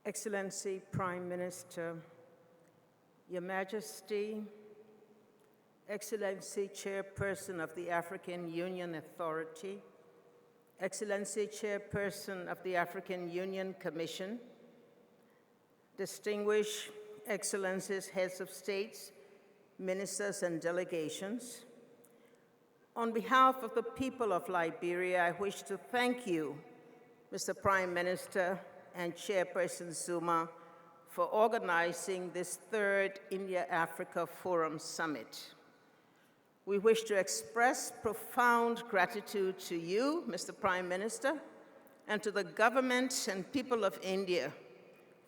Excellency Prime Minister, Your Majesty, Excellency Chairperson of the African Union Authority, Excellency Chairperson of the African Union Commission, distinguished Excellencies, Heads of States, Ministers, and delegations, on behalf of the people of Liberia, I wish to thank you, Mr. Prime Minister and Chairperson Zuma, for organizing this third India-Africa Forum Summit. We wish to express profound gratitude to you, Mr. Prime Minister, and to the government and people of India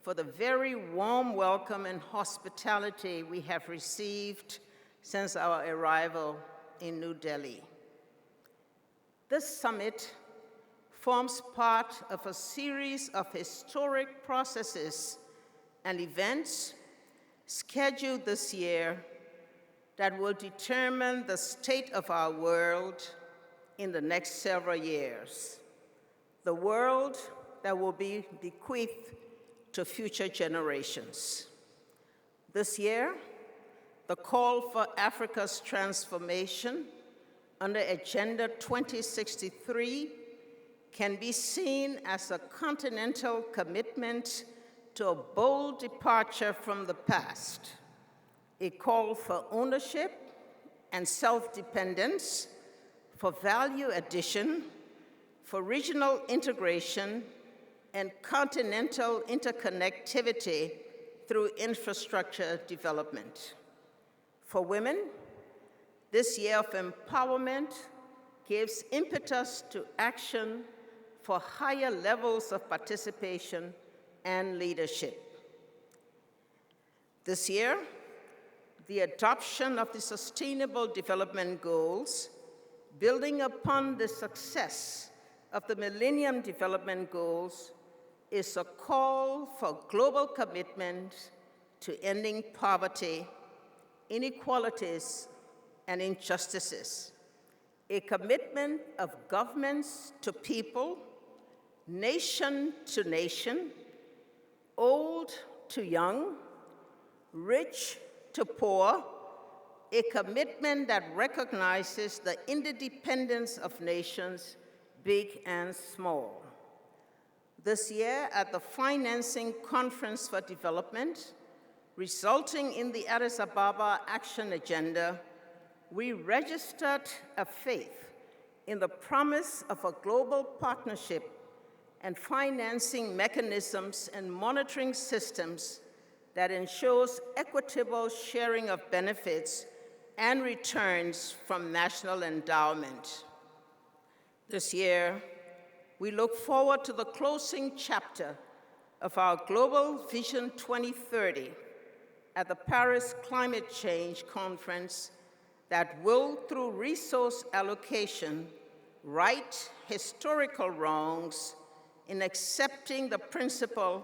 for the very warm welcome and hospitality we have received since our arrival in New Delhi. This summit forms part of a series of historic processes and events scheduled this year that will determine the state of our world in the next several years, the world that will be bequeathed to future generations. This year, the call for Africa's transformation under Agenda 2063 can be seen as a continental commitment to a bold departure from the past, a call for ownership and self-dependence, for value addition, for regional integration, and continental interconnectivity through infrastructure development. For women, this year of empowerment gives impetus to action for higher levels of participation and leadership. This year, the adoption of the Sustainable Development Goals, building upon the success of the Millennium Development Goals, is a call for global commitment to ending poverty, inequalities, and injustices, a commitment of governments to people, nation to nation, old to young, rich to poor, a commitment that recognizes the interdependence of nations, big and small. This year, at the Financing Conference for Development, resulting in the Addis Ababa Action Agenda, we registered a faith in the promise of a global partnership and financing mechanisms and monitoring systems that ensures equitable sharing of benefits and returns from national endowment. This year, we look forward to the closing chapter of our Global Vision 2030 at the Paris Climate Change Conference that will, through resource allocation, right historical wrongs in accepting the principle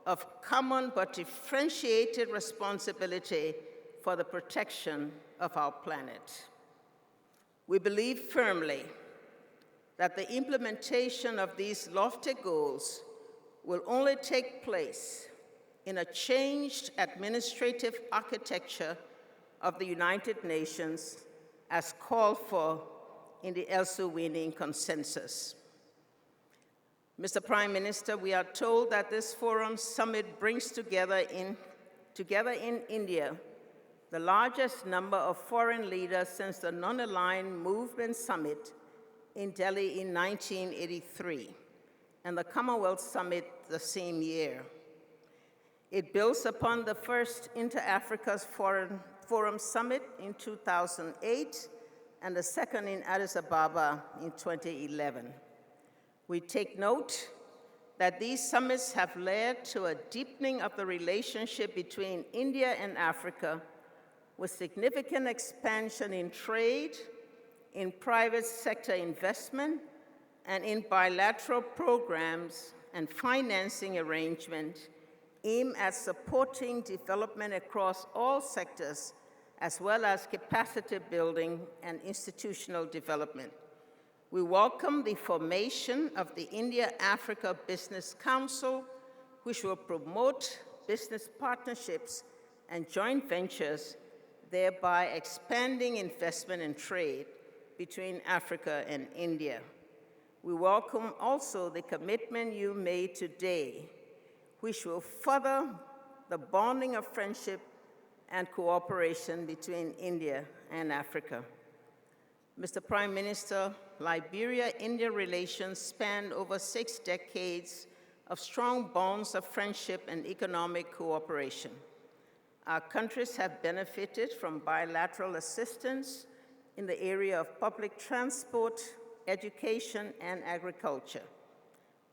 of common but differentiated responsibility for the protection of our planet. We believe firmly that the implementation of these lofty goals will only take place in a changed administrative architecture of the United Nations as called for in the Elsuwini Consensus. Mr. Prime Minister, we are told that this Forum Summit brings together in India the largest number of foreign leaders since the Non-Aligned Movement Summit in Delhi in 1983, and the Commonwealth Summit the same year. It builds upon the first Inter-Africa's Forum Summit in 2008 and the second in Addis Ababa in 2011. We take note that these summits have led to a deepening of the relationship between India and Africa, with significant expansion in trade, in private sector investment, and in bilateral programs and financing arrangements aimed at supporting development across all sectors, as well as capacity building and institutional development. We welcome the formation of the India-Africa Business Council which will promote business partnerships and joint ventures, thereby expanding investment and trade between Africa and India. We welcome also the commitment you made today, which will further the bonding of friendship and cooperation between India and Africa. Mr. Prime Minister, Liberia-India relations span over 6 decades of strong bonds of friendship and economic cooperation. Our countries have benefited from bilateral assistance in the area of public transport, education, and agriculture.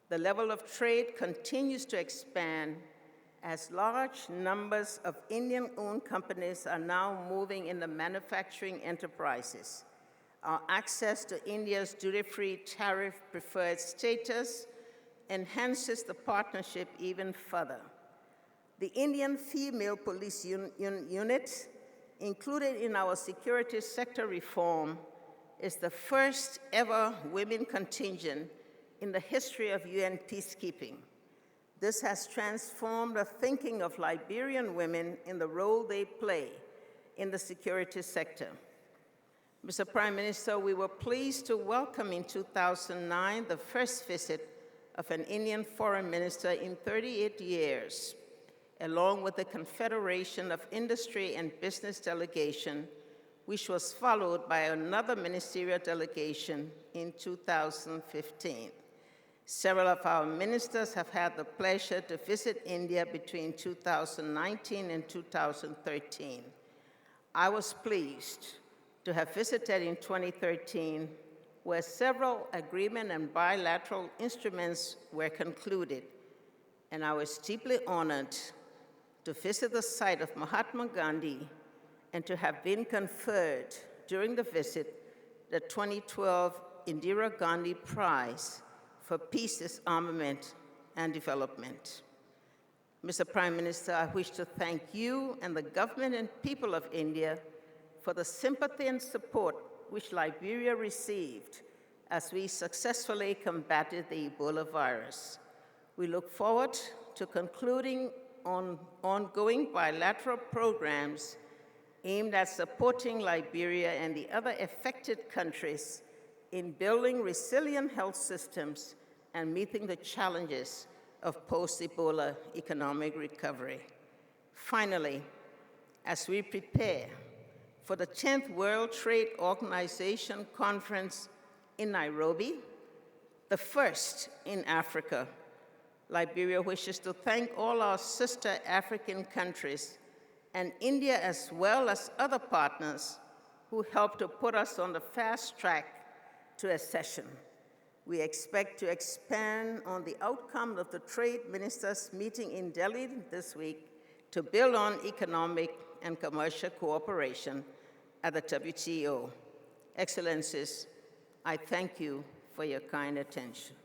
The level of trade continues to expand as large numbers of Indian-owned companies are now moving in the manufacturing enterprises. Our access to India's duty-free tariff-preferred status enhances the partnership even further. The Indian Female Police Unit, included in our security sector reform, is the first ever women contingent in the history of UN peacekeeping. This has transformed the thinking of Liberian women in the role they play in the security sector. Mr. Prime Minister, we were pleased to welcome in 2009 the first visit of an Indian foreign minister in 38 years, along with the Confederation of Industry and Business delegation, which was followed by another ministerial delegation in 2015. Several of our ministers have had the pleasure to visit India between 2019 and 2013. I was pleased to have visited in 2013, where several agreement and bilateral instruments were concluded, and I was deeply honored to visit the site of Mahatma Gandhi and to have been conferred during the visit the 2012 Indira Gandhi Prize for Peace, Disarmament, and Development. Mr. Prime Minister, I wish to thank you and the government and people of India for the sympathy and support which Liberia received as we successfully combated the Ebola virus. We look forward to concluding on ongoing bilateral programs aimed at supporting Liberia and the other affected countries in building resilient health systems and meeting the challenges of post-Ebola economic recovery. Finally, as we prepare for the 10th World Trade Organization Conference in Nairobi, the first in Africa, Liberia wishes to thank all our sister African countries and India, as well as other partners who helped to put us on the fast track to accession. We expect to expand on the outcome of the trade ministers meeting in Delhi this week to build on economic and commercial cooperation at the WTO. Excellencies, I thank you for your kind attention.